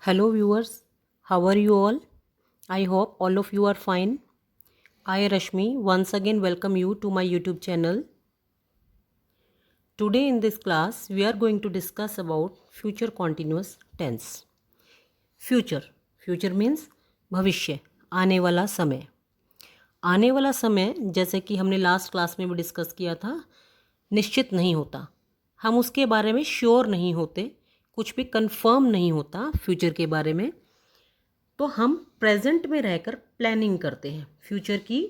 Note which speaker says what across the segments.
Speaker 1: Hello viewers, how are you all? I hope all of you are fine. I Rashmi once again welcome you to my YouTube channel. Today in this class we are going to discuss about future continuous tense. Future means भविष्य, आने वाला समय। आने वाला समय जैसे कि हमने लास्ट क्लास में भी डिस्कस किया था, निश्चित नहीं होता। हम उसके बारे में श्योर नहीं होते, कुछ भी कंफर्म नहीं होता फ्यूचर के बारे में। तो हम प्रेजेंट में रहकर प्लानिंग करते हैं। फ्यूचर की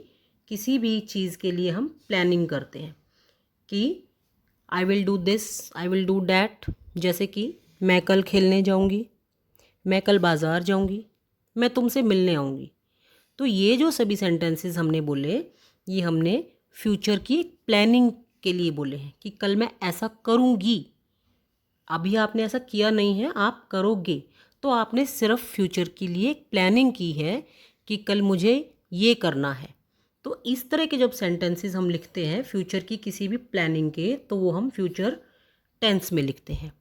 Speaker 1: किसी भी चीज़ के लिए हम प्लानिंग करते हैं कि I will do this, I will do that. जैसे कि मैं कल खेलने जाऊंगी, मैं कल बाज़ार जाऊंगी, मैं तुमसे मिलने आऊंगी। तो ये जो सभी सेंटेंसेस हमने बोले, ये हमने फ्यूचर की प्लानिंग के लिए बोले हैं कि कल मैं ऐसा करूंगी। अभी आपने ऐसा किया नहीं है, आप करोगे। तो आपने सिर्फ फ्यूचर के लिए प्लानिंग की है कि कल मुझे ये करना है। तो इस तरह के जब सेंटेंसेस हम लिखते हैं फ्यूचर की किसी भी प्लानिंग के, तो वो हम फ्यूचर टेंस में लिखते हैं।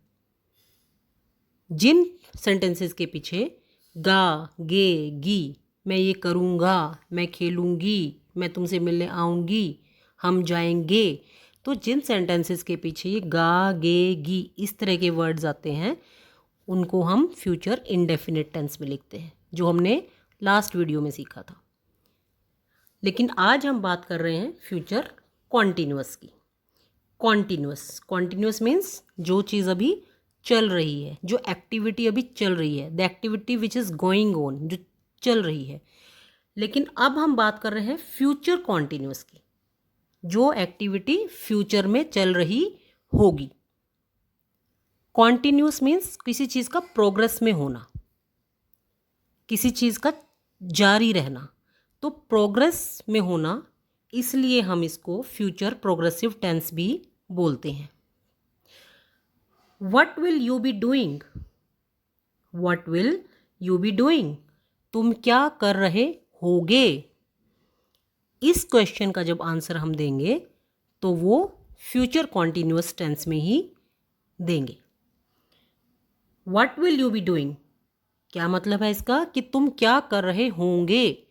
Speaker 1: जिन सेंटेंसेस के पीछे गा, गे, गी, मैं ये करूँगा, मैं खेलूँगी, मैं तुमसे मिलने आऊँगी, हम जाएंगे, तो जिन सेंटेंसेस के पीछे ये गा, गे, गी इस तरह के वर्ड्स आते हैं, उनको हम फ्यूचर इंडेफिनिट टेंस में लिखते हैं, जो हमने लास्ट वीडियो में सीखा था। लेकिन आज हम बात कर रहे हैं फ्यूचर कॉन्टिन्यूअस की। कॉन्टिन्यूअस मीन्स जो चीज़ अभी चल रही है, जो एक्टिविटी अभी चल रही है, the activity which is going on, जो चल रही है। लेकिन अब हम बात कर रहे हैं फ्यूचर कॉन्टिन्यूअस की, जो एक्टिविटी फ्यूचर में चल रही होगी। कॉन्टिन्यूअस मीन्स किसी चीज़ का प्रोग्रेस में होना, किसी चीज़ का जारी रहना। तो प्रोग्रेस में होना, इसलिए हम इसको फ्यूचर प्रोग्रेसिव टेंस भी बोलते हैं। What will you be doing? What will you be doing? तुम क्या कर रहे होगे? इस क्वेश्चन का जब आंसर हम देंगे तो वो फ्यूचर कॉन्टिन्यूअस टेंस में ही देंगे। What will you be doing, क्या मतलब है इसका कि तुम क्या कर रहे होंगे।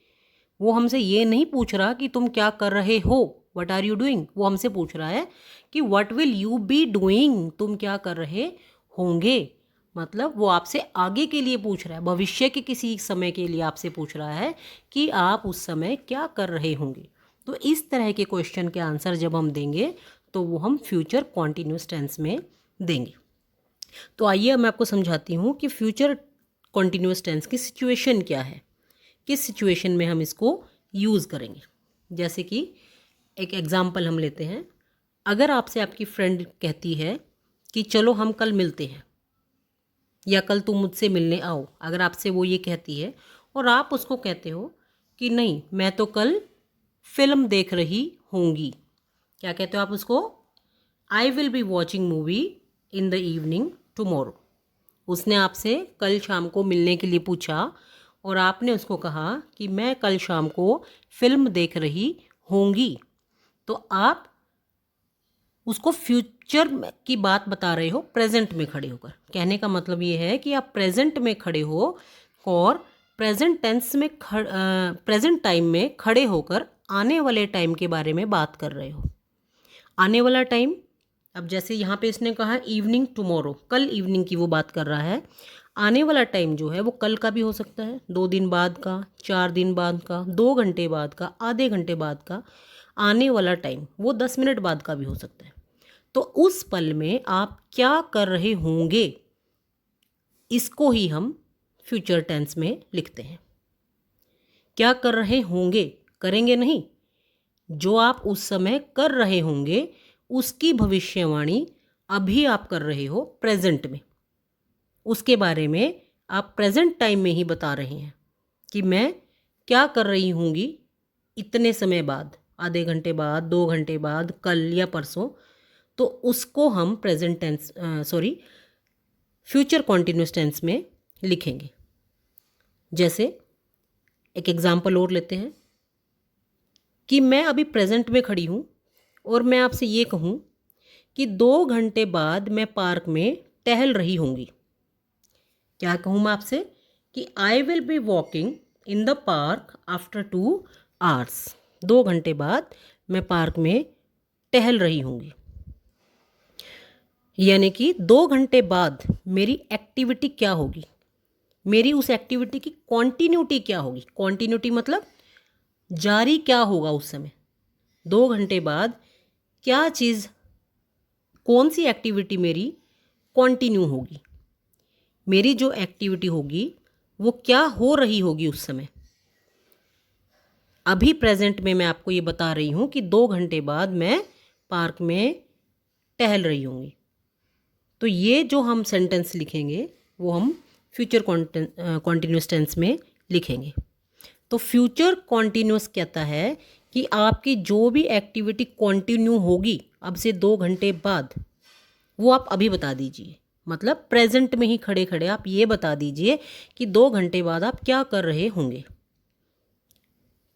Speaker 1: वो हमसे ये नहीं पूछ रहा कि तुम क्या कर रहे हो, व्हाट आर यू डूइंग। वो हमसे पूछ रहा है कि what will you be doing, तुम क्या कर रहे होंगे। मतलब वो आपसे आगे के लिए पूछ रहा है, भविष्य के किसी समय के लिए आपसे पूछ रहा है कि आप उस समय क्या कर रहे होंगे। तो इस तरह के क्वेश्चन के आंसर जब हम देंगे तो वो हम फ्यूचर कॉन्टिन्यूअस टेंस में देंगे। तो आइए मैं आपको समझाती हूँ कि फ्यूचर कॉन्टिन्यूअस टेंस की सिचुएशन क्या है, किस सिचुएशन में हम इसको यूज़ करेंगे। जैसे कि एक एग्ज़ाम्पल हम लेते हैं। अगर आपसे आपकी फ्रेंड कहती है कि चलो हम कल मिलते हैं, या कल तुम मुझसे मिलने आओ, अगर आपसे वो ये कहती है और आप उसको कहते हो कि नहीं, मैं तो कल फिल्म देख रही होंगी, क्या कहते हो आप उसको? आई will be watching movie in the evening tomorrow. उसने आपसे कल शाम को मिलने के लिए पूछा और आपने उसको कहा कि मैं कल शाम को फिल्म देख रही होंगी। तो आप उसको फ्यूचर की बात बता रहे हो प्रेजेंट में खड़े होकर। कहने का मतलब ये है कि आप प्रेजेंट में खड़े हो और प्रेजेंट टेंस में प्रेजेंट टाइम में खड़े होकर आने वाले टाइम के बारे में बात कर रहे हो। आने वाला टाइम, अब जैसे यहाँ पे इसने कहा इवनिंग टुमारो, कल इवनिंग की वो बात कर रहा है। आने वाला टाइम जो है वो कल का भी हो सकता है, 2 दिन बाद का, 4 दिन बाद का, 2 घंटे बाद का, आधे घंटे बाद का। आने वाला टाइम वो 10 मिनट बाद का भी हो सकता है। तो उस पल में आप क्या कर रहे होंगे, इसको ही हम फ्यूचर टेंस में लिखते हैं। क्या कर रहे होंगे, करेंगे नहीं, जो आप उस समय कर रहे होंगे उसकी भविष्यवाणी अभी आप कर रहे हो प्रेजेंट में। उसके बारे में आप प्रेजेंट टाइम में ही बता रहे हैं कि मैं क्या कर रही होंगी इतने समय बाद, आधे घंटे बाद, 2 घंटे बाद, कल या परसों। तो उसको हम present tense future continuous tense में लिखेंगे। जैसे एक एग्जांपल और लेते हैं कि मैं अभी प्रेजेंट में खड़ी हूँ और मैं आपसे ये कहूँ कि 2 घंटे बाद मैं पार्क में टहल रही होंगी। क्या कहूँ मैं आपसे कि आई will be walking in the park after 2 hours। 2 घंटे बाद मैं पार्क में टहल रही होंगी। यानी कि 2 घंटे बाद मेरी एक्टिविटी क्या होगी, मेरी उस एक्टिविटी की कॉन्टिन्यूटी क्या होगी। कॉन्टिन्यूटी मतलब जारी क्या होगा उस समय। 2 घंटे बाद क्या चीज़, कौन सी एक्टिविटी मेरी कॉन्टिन्यू होगी, मेरी जो एक्टिविटी होगी वो क्या हो रही होगी उस समय। अभी प्रेजेंट में मैं आपको ये बता रही हूँ कि 2 घंटे बाद मैं पार्क में टहल रही होंगी। तो ये जो हम सेंटेंस लिखेंगे वो हम फ्यूचर कॉन्टिन्यूस टेंस में लिखेंगे। तो फ्यूचर कॉन्टिन्यूस कहता है कि आपकी जो भी एक्टिविटी कॉन्टिन्यू होगी अब से 2 घंटे बाद, वो आप अभी बता दीजिए। मतलब प्रेजेंट में ही खड़े खड़े आप ये बता दीजिए कि 2 घंटे बाद आप क्या कर रहे होंगे।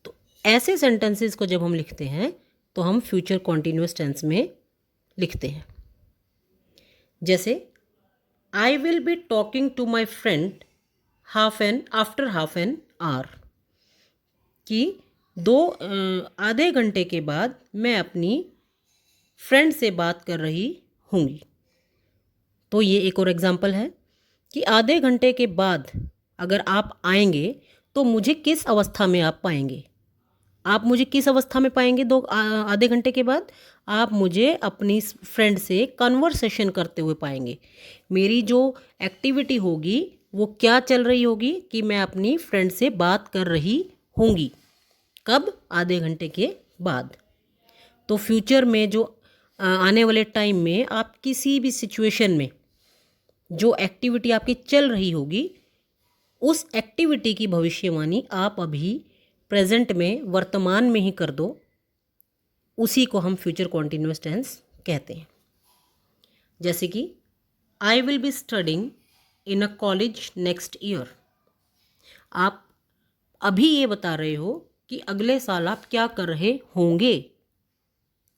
Speaker 1: तो ऐसे सेंटेंसेस को जब हम लिखते हैं तो हम फ्यूचर कॉन्टिन्यूस टेंस में लिखते हैं। जैसे I will be talking to my friend after half an hour, कि आधे घंटे के बाद मैं अपनी फ्रेंड से बात कर रही होंगी। तो ये एक और एग्जांपल है कि आधे घंटे के बाद अगर आप आएंगे तो मुझे किस अवस्था में आप पाएंगे। आप मुझे किस अवस्था में पाएंगे आधे घंटे के बाद? आप मुझे अपनी फ्रेंड से कन्वर्सेशन करते हुए पाएंगे। मेरी जो एक्टिविटी होगी वो क्या चल रही होगी कि मैं अपनी फ्रेंड से बात कर रही होंगी। कब? आधे घंटे के बाद। तो फ्यूचर में जो आने वाले टाइम में आप किसी भी सिचुएशन में जो एक्टिविटी आपकी चल रही होगी उस एक्टिविटी की भविष्यवाणी आप अभी प्रेजेंट में वर्तमान में ही कर दो, उसी को हम फ्यूचर कॉन्टिन्यूस टेंस कहते हैं। जैसे कि आई will be studying in a college next year. आप अभी ये बता रहे हो कि अगले साल आप क्या कर रहे होंगे।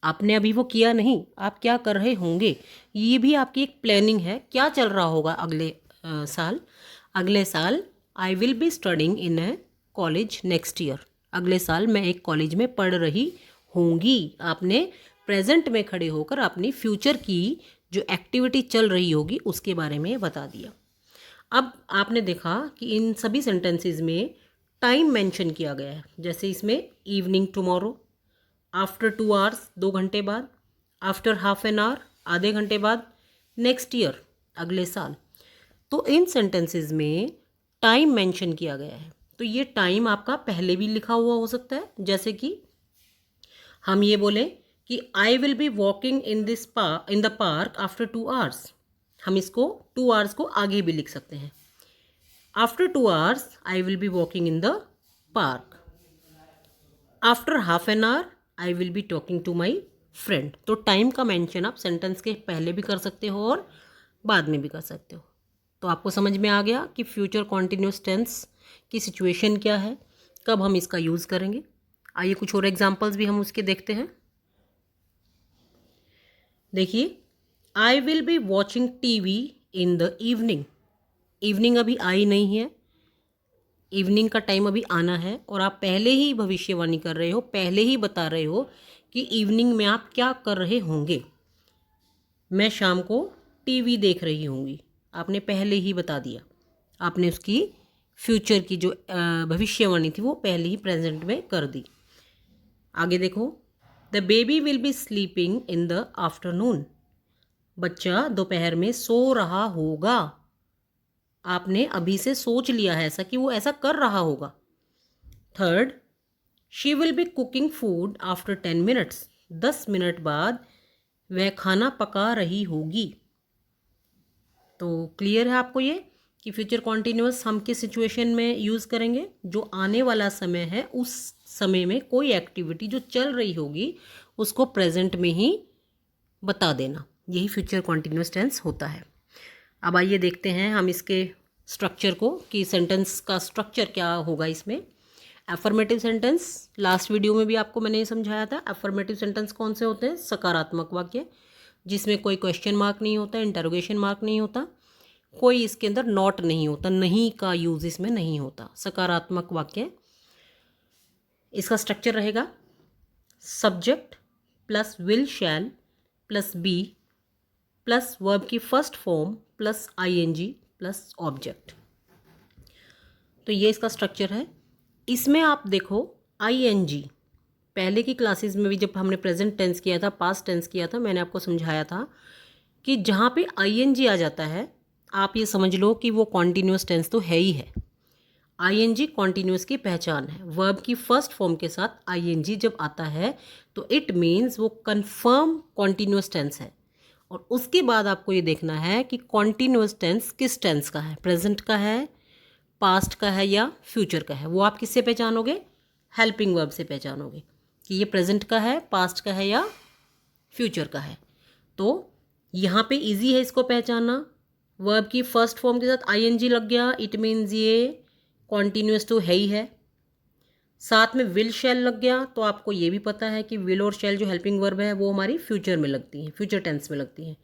Speaker 1: आपने अभी वो किया नहीं, आप क्या कर रहे होंगे। ये भी आपकी एक प्लानिंग है, क्या चल रहा होगा अगले साल। अगले साल आई will be studying in a college next year. अगले साल मैं एक कॉलेज में पढ़ रही होंगी। आपने प्रेजेंट में खड़े होकर अपनी फ्यूचर की जो एक्टिविटी चल रही होगी उसके बारे में बता दिया। अब आपने देखा कि इन सभी सेंटेंसेस में टाइम मेंशन किया गया है। जैसे इसमें इवनिंग टुमारो, आफ्टर 2 hours 2 घंटे बाद, आफ्टर हाफ एन आवर आधे घंटे बाद, नेक्स्ट ईयर अगले साल। तो इन सेंटेंसेस में टाइम मेंशन किया गया है। तो ये टाइम आपका पहले भी लिखा हुआ हो सकता है। जैसे कि हम ये बोले कि आई will be walking in the park after 2 hours। हम इसको 2 hours को आगे भी लिख सकते हैं। After 2 hours I will be walking in the park. After half an hour I will be talking to my friend. तो टाइम का मेंशन आप सेंटेंस के पहले भी कर सकते हो और बाद में भी कर सकते हो। तो आपको समझ में आ गया कि फ्यूचर कॉन्टिन्यूस टेंस की सिचुएशन क्या है, कब हम इसका यूज़ करेंगे। आइए कुछ और एग्जांपल्स भी हम उसके देखते हैं। देखिए, आई will be watching TV in the evening. Evening अभी आई नहीं है, इवनिंग का टाइम अभी आना है और आप पहले ही भविष्यवाणी कर रहे हो, पहले ही बता रहे हो कि इवनिंग में आप क्या कर रहे होंगे। मैं शाम को टीवी देख रही होंगी, आपने पहले ही बता दिया। आपने उसकी फ्यूचर की जो भविष्यवाणी थी वो पहले ही प्रेजेंट में कर दी। आगे देखो, the baby will be sleeping in the afternoon. बच्चा दोपहर में सो रहा होगा। आपने अभी से सोच लिया है ऐसा कि वो ऐसा कर रहा होगा। Third, she will be cooking food after 10 minutes। 10 minute बाद वह खाना पका रही होगी। तो क्लियर है आपको ये कि फ्यूचर कॉन्टिन्यूअस हम किस सिचुएशन में यूज़ करेंगे। जो आने वाला समय है उस समय में कोई एक्टिविटी जो चल रही होगी उसको प्रेजेंट में ही बता देना, यही फ्यूचर कॉन्टिन्यूअस टेंस होता है। अब आइए देखते हैं हम इसके स्ट्रक्चर को कि सेंटेंस का स्ट्रक्चर क्या होगा इसमें। एफर्मेटिव सेंटेंस, लास्ट वीडियो में भी आपको मैंने ये समझाया था। एफर्मेटिव सेंटेंस कौन से होते हैं? सकारात्मक वाक्य जिसमें कोई क्वेश्चन मार्क नहीं होता, इंटरोगेशन मार्क नहीं होता। कोई इसके अंदर नॉट नहीं होता, नहीं का यूज इसमें नहीं होता, सकारात्मक वाक्य। इसका स्ट्रक्चर रहेगा subject plus will shall plus be plus verb की first form plus ING plus object. तो ये इसका स्ट्रक्चर है। इसमें आप देखो आईएनजी, पहले की क्लासेस में भी जब हमने प्रेजेंट टेंस किया था, पास्ट टेंस किया था, मैंने आपको समझाया था कि जहाँ पे आईएनजी आ जाता है आप ये समझ लो कि वो कॉन्टिन्यूस टेंस तो है ही है। आईएनजी कॉन्टिन्यूस की पहचान है। वर्ब की फर्स्ट फॉर्म के साथ आईएनजी जब आता है तो इट मीन्स वो कन्फर्म कॉन्टिन्यूस टेंस है। और उसके बाद आपको ये देखना है कि कॉन्टिन्यूस टेंस किस टेंस का है, प्रेजेंट का है, पास्ट का है या फ्यूचर का है। वो आप किससे पहचानोगे? हेल्पिंग वर्ब से पहचानोगे कि ये प्रेजेंट का है, पास्ट का है या फ्यूचर का है। तो यहाँ पे इजी है इसको पहचानना। वर्ब की फर्स्ट फॉर्म के साथ आईएनजी लग गया, इट मीन्स ये कॉन्टिन्यूस तो है ही है। साथ में विल शैल लग गया तो आपको ये भी पता है कि विल और शैल जो हेल्पिंग वर्ब है वो हमारी फ्यूचर में लगती हैं, फ्यूचर टेंस में लगती हैं।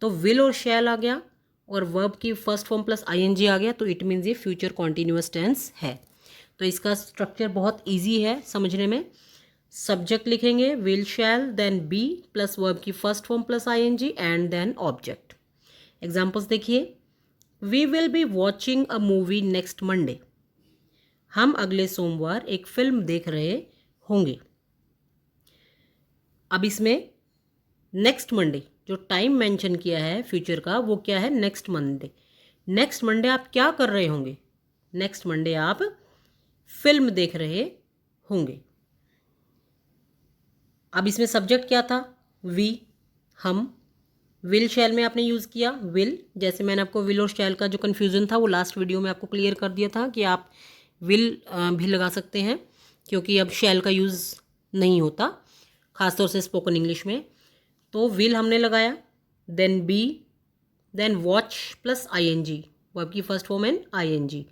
Speaker 1: तो विल और शैल आ गया और वर्ब की फर्स्ट फॉर्म प्लस आईएनजी आ गया तो इट मीन्स ये फ्यूचर कॉन्टिन्यूस टेंस है। तो इसका स्ट्रक्चर बहुत ईजी है समझने में। सब्जेक्ट लिखेंगे will shall, then be plus verb की first form plus ING and then object. Examples देखिए, we will be watching a movie next Monday. हम अगले सोमवार एक फिल्म देख रहे होंगे। अब इसमें नेक्स्ट मंडे जो टाइम मेंशन किया है फ्यूचर का वो क्या है? Next Monday. नेक्स्ट मंडे आप क्या कर रहे होंगे? नेक्स्ट मंडे आप फिल्म देख रहे होंगे। अब इसमें सब्जेक्ट क्या था? वी, हम। विल शैल में आपने यूज़ किया विल, जैसे मैंने आपको विल और शैल का जो कन्फ्यूज़न था वो लास्ट वीडियो में आपको क्लियर कर दिया था कि आप विल भी लगा सकते हैं क्योंकि अब शैल का यूज़ नहीं होता, ख़ासतौर से स्पोकन इंग्लिश में। तो विल हमने लगाया, then be, then watch plus ING, verb की first form and ING,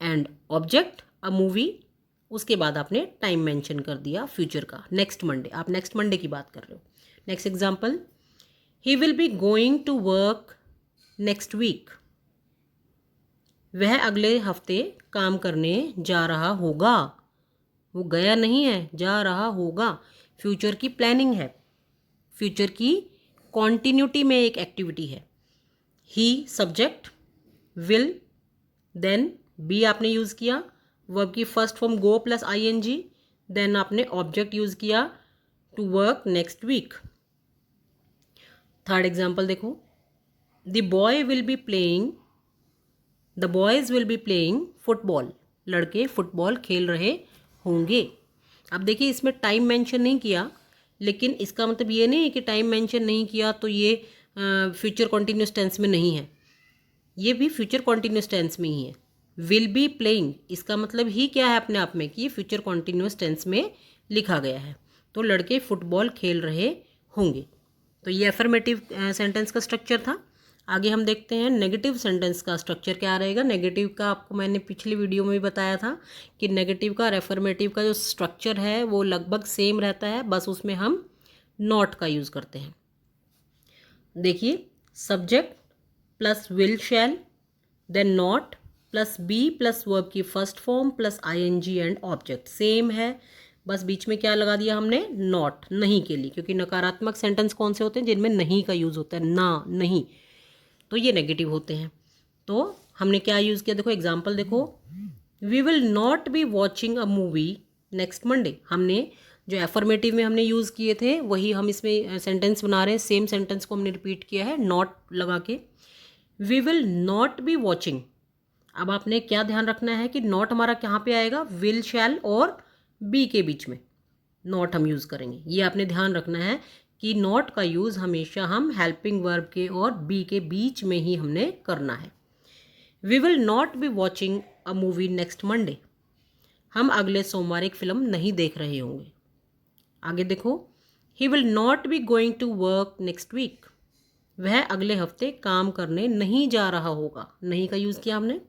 Speaker 1: and object a movie. उसके बाद आपने टाइम मेंशन कर दिया फ्यूचर का, नेक्स्ट मंडे। आप नेक्स्ट मंडे की बात कर रहे हो। Next example, he will be going to work next week. वह अगले हफ्ते काम करने जा रहा होगा। वो गया नहीं है, जा रहा होगा। फ्यूचर की प्लानिंग है, फ्यूचर की कॉन्टिन्यूटी में एक एक्टिविटी है। He subject, will, then be आपने यूज़ किया, वर्ब की first form go plus ING, then आपने ऑब्जेक्ट यूज़ किया to work next week. Third example देखो, the boy will be playing, the boys will be playing football. लड़के football खेल रहे होंगे। अब देखिए इसमें टाइम मेंशन नहीं किया, लेकिन इसका मतलब ये नहीं है कि टाइम मेंशन नहीं किया तो ये फ्यूचर कॉन्टिन्यूस टेंस में नहीं है। ये भी फ्यूचर कॉन्टिन्यूस टेंस में ही है। विल बी प्लेइंग, इसका मतलब ही क्या है अपने आप में कि ये फ्यूचर कॉन्टिन्यूस टेंस में लिखा गया है। तो लड़के फुटबॉल खेल रहे होंगे। तो ये अफर्मेटिव सेंटेंस का स्ट्रक्चर था। आगे हम देखते हैं नेगेटिव सेंटेंस का स्ट्रक्चर क्या रहेगा। नेगेटिव का आपको मैंने पिछली वीडियो में भी बताया था कि नेगेटिव का और अफर्मेटिव का जो स्ट्रक्चर है वो लगभग सेम रहता है, बस उसमें हम नॉट का यूज़ करते हैं। देखिए, subject plus will shall, then not plus be plus verb की first form plus ING and object same है, बस बीच में क्या लगा दिया हमने? नॉट, नहीं के लिए, क्योंकि नकारात्मक सेंटेंस कौन से होते हैं? जिनमें नहीं का यूज़ होता है, ना, नहीं, तो ये नेगेटिव होते हैं। तो हमने क्या यूज़ किया? देखो एग्जाम्पल देखो, we will not be watching a movie next Monday. हमने जो एफर्मेटिव में हमने यूज़ किए थे वही हम इसमें सेंटेंस बना रहे हैं। सेम सेंटेंस को हमने रिपीट किया है नॉट लगा के। We will not be watching. अब आपने क्या ध्यान रखना है कि नॉट हमारा कहाँ पे आएगा? विल शैल और बी के बीच में नॉट हम यूज़ करेंगे। ये आपने ध्यान रखना है कि नॉट का यूज़ हमेशा हम हेल्पिंग वर्ब के और बी के बीच में ही हमने करना है। We will not be watching a movie next Monday. हम अगले सोमवार एक फिल्म नहीं देख रहे होंगे। आगे देखो, he will not be going to work next week. वह अगले हफ्ते काम करने नहीं जा रहा होगा। नहीं का यूज़ किया हमने।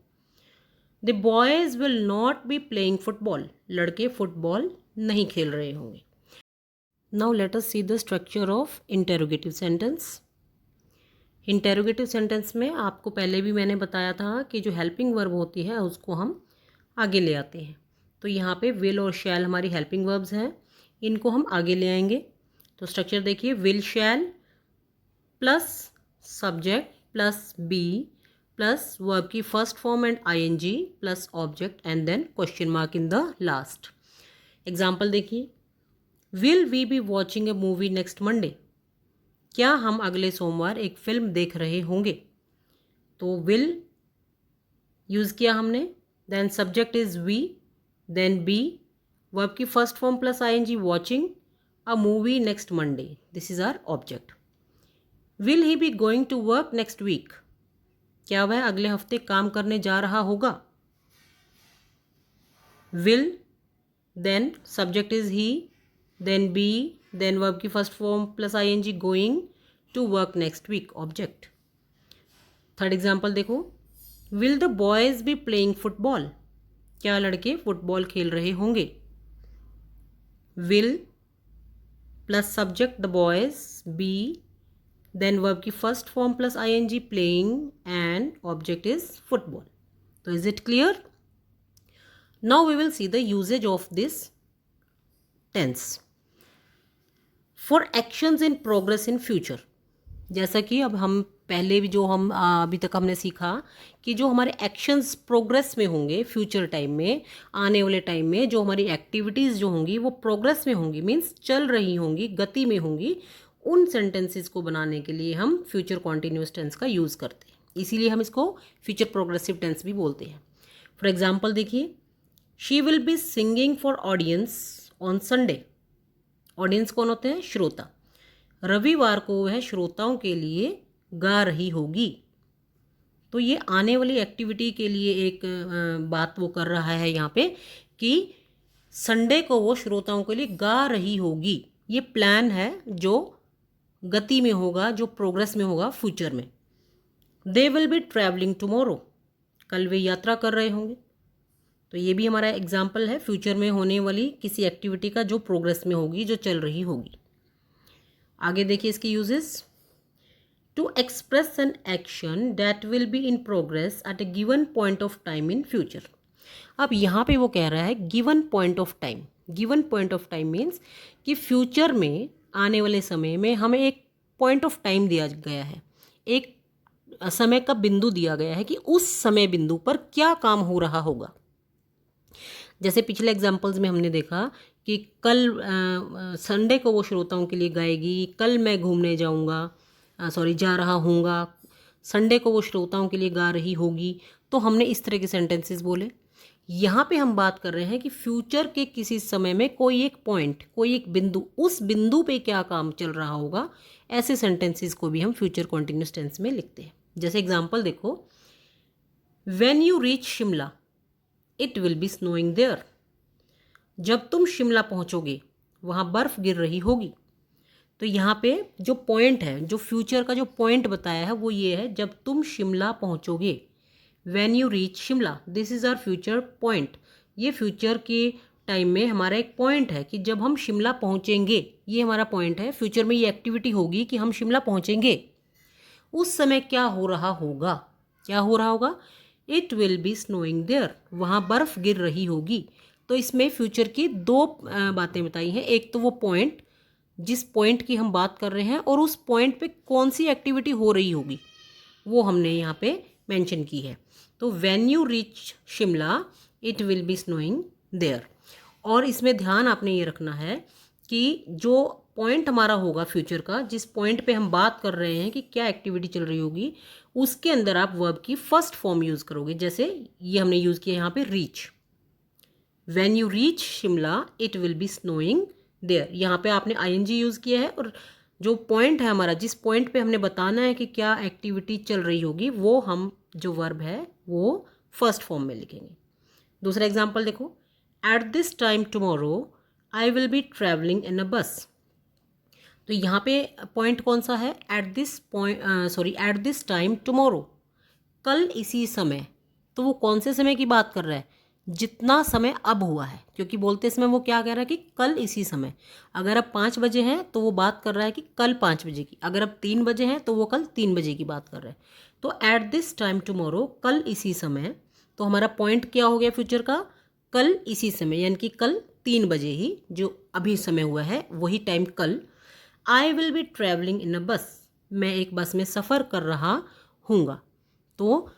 Speaker 1: The boys will not B playing football. लड़के फुटबॉल नहीं खेल रहे होंगे। Now let us see the structure of interrogative sentence. Interrogative sentence में आपको पहले भी मैंने बताया था कि जो हेल्पिंग वर्ब होती है उसको हम आगे ले आते हैं। तो यहाँ पे विल और शैल हमारी हेल्पिंग वर्ब्स हैं, इनको हम आगे ले आएंगे। तो स्ट्रक्चर देखिए, will shall plus subject plus be plus verb की first form and ING plus object and then question mark in the last. Example देखिए, will we be watching a movie next Monday, क्या हम अगले सोमवार एक film देख रहे होंगे। तो विल यूज़ किया हमने, then subject is we, then be, verb की first form plus ING watching a movie next Monday, this is our object. Will he be going to work next week, क्या वह अगले हफ्ते काम करने जा रहा होगा। Will, then subject is he, then be, then verb की first form plus ING going to work next week, object. Third example देखो, will the boys be playing football, क्या लड़के फुटबॉल खेल रहे होंगे। Will plus subject the boys, be, then verb की first form plus ING playing and object is football. तो is it clear? Now we will see the usages of this tense for actions in progress in future. जैसा कि अब हम पहले भी जो हम अभी तक हमने सीखा कि जो हमारे एक्शंस प्रोग्रेस में होंगे फ्यूचर टाइम में, आने वाले टाइम में जो हमारी एक्टिविटीज़ जो होंगी वो प्रोग्रेस में होंगी, मीन्स चल रही होंगी, गति में होंगी, उन सेंटेंसेस को बनाने के लिए हम फ्यूचर कॉन्टिन्यूस टेंस का यूज़ करते हैं। इसीलिए हम इसको फ्यूचर प्रोग्रेसिव टेंस भी बोलते हैं। फॉर एग्जाम्पल देखिए, she will be singing for audience on Sunday, audience कौन होते हैं? श्रोता। रविवार को वह श्रोताओं के लिए गा रही होगी। तो ये आने वाली एक्टिविटी के लिए एक बात वो कर रहा है यहाँ पे कि संडे को वो श्रोताओं के लिए गा रही होगी। ये प्लान है जो गति में होगा, जो प्रोग्रेस में होगा फ्यूचर में। They will be travelling tomorrow, कल वे यात्रा कर रहे होंगे। तो ये भी हमारा एग्जाम्पल है फ्यूचर में होने वाली किसी एक्टिविटी का जो प्रोग्रेस में होगी, जो चल रही होगी। आगे देखिए इसके uses, to express an action that will be in progress at a given point of time in future. अब यहाँ पे वो कह रहा है given point of time. Given point of time means कि फ्यूचर में आने वाले समय में हमें एक पॉइंट ऑफ टाइम दिया गया है, एक समय का बिंदु दिया गया है कि उस समय बिंदु पर क्या काम हो रहा होगा। जैसे पिछले एग्जाम्पल्स में हमने देखा कि कल संडे को वो श्रोताओं के लिए गाएगी, कल मैं घूमने जा रहा हूँगा, संडे को वो श्रोताओं के लिए गा रही होगी। तो हमने इस तरह के सेंटेंसेस बोले। यहाँ पे हम बात कर रहे हैं कि फ्यूचर के किसी समय में कोई एक पॉइंट, कोई एक बिंदु, उस बिंदु पे क्या काम चल रहा होगा, ऐसे सेंटेंसेस को भी हम फ्यूचर कॉन्टिन्यूस टेंस में लिखते हैं। जैसे एग्जाम्पल देखो, when you reach Shimla it will be snowing there, जब तुम शिमला पहुंचोगे वहाँ बर्फ़ गिर रही होगी। तो यहाँ पे जो पॉइंट है, जो फ्यूचर का जो पॉइंट बताया है वो ये है, जब तुम शिमला पहुंचोगे, when you reach Shimla, this is our future point. ये फ्यूचर के टाइम में हमारा एक पॉइंट है कि जब हम शिमला पहुंचेंगे, ये हमारा पॉइंट है। फ्यूचर में ये एक्टिविटी होगी कि हम शिमला पहुंचेंगे, उस समय क्या हो रहा होगा, क्या हो रहा होगा? It will be snowing there, वहाँ बर्फ़ गिर रही होगी। तो इसमें फ्यूचर की दो बातें बताई हैं। एक तो वो पॉइंट, जिस पॉइंट की हम बात कर रहे हैं, और उस पॉइंट पे कौन सी एक्टिविटी हो रही होगी वो हमने यहाँ पे मेंशन की है। तो when you reach Shimla it will be snowing there. और इसमें ध्यान आपने ये रखना है कि जो पॉइंट हमारा होगा फ्यूचर का, जिस पॉइंट पे हम बात कर रहे हैं कि क्या एक्टिविटी चल रही होगी, उसके अंदर आप वर्ब की फर्स्ट फॉर्म यूज़ करोगे। जैसे ये हमने यूज़ किया यहाँ पे reach, when you reach Shimla it will be snowing there. यहाँ पे आपने आईएनजी यूज़ किया है, और जो पॉइंट है हमारा, जिस पॉइंट पे हमने बताना है कि क्या एक्टिविटी चल रही होगी, वो हम जो वर्ब है वो फर्स्ट फॉर्म में लिखेंगे। दूसरा एग्जाम्पल देखो, at this time tomorrow I will be travelling in a bus. तो यहाँ पे पॉइंट कौन सा है? एट दिस टाइम टुमारो, कल इसी समय। तो वो कौन से समय की बात कर रहा है? जितना समय अब हुआ है, क्योंकि बोलते समय वो क्या कह रहा है कि कल इसी समय। अगर अब 5 बजे हैं तो वो बात कर रहा है कि कल 5 बजे की, अगर अब 3 बजे हैं तो वो कल 3 बजे की बात कर रहा है। तो एट दिस टाइम टुमारो, कल इसी समय, तो हमारा पॉइंट क्या हो गया फ्यूचर का, कल इसी समय, यानी कि कल 3 बजे ही जो अभी समय हुआ है वही टाइम कल। I will be travelling in a bus, मैं एक बस में सफ़र कर रहा हूँगा। तो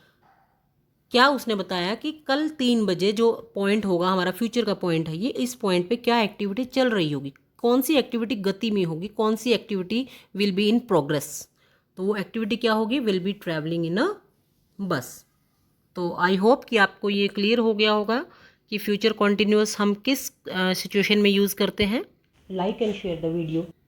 Speaker 1: क्या उसने बताया कि कल 3 बजे जो पॉइंट होगा, हमारा फ्यूचर का पॉइंट है ये, इस पॉइंट पे क्या एक्टिविटी चल रही होगी, कौन सी एक्टिविटी गति में होगी, कौन सी activity will be in progress. तो वो एक्टिविटी क्या होगी, will be travelling in a bus. तो आई होप कि आपको ये क्लियर हो गया होगा कि फ्यूचर कॉन्टिन्यूअस हम किस सिचुएशन में यूज़ करते हैं। Like and share the video.